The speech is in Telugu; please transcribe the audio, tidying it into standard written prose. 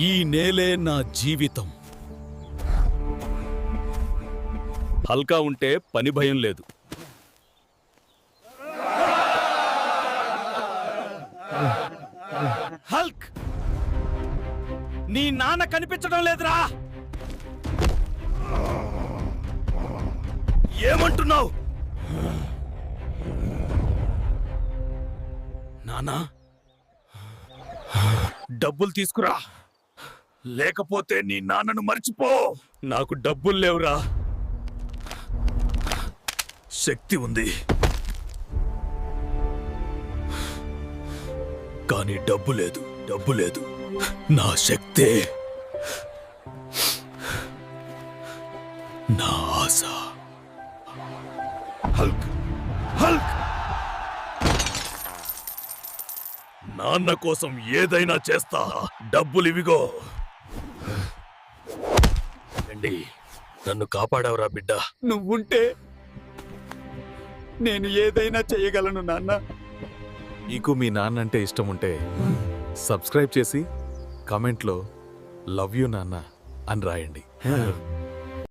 ఈ నేలే నా జీవితం. హల్కా ఉంటే పని భయం లేదు. హల్క్, నీ నాన్న కనిపించడం లేదురా. ఏమంటున్నావు? నానా, డబ్బులు తీసుకురా, లేకపోతే నీ నాన్నను మర్చిపో. నాకు డబ్బులు లేవురా. శక్తి ఉంది, కానీ డబ్బు లేదు. డబ్బు లేదు. నా శక్తే నా ఆశ. హల్క్, హల్క్, నాన్న కోసం ఏదైనా చేస్తా. డబ్బులు ఇవిగో. రండి, నన్ను కాపాడావురా బిడ్డ. నువ్వుంటే నేను ఏదైనా చేయగలను నాన్న. మీకు మీ నాన్న అంటే ఇష్టం ఉంటే సబ్స్క్రైబ్ చేసి కామెంట్లో లవ్ యూ నాన్న అని రాయండి.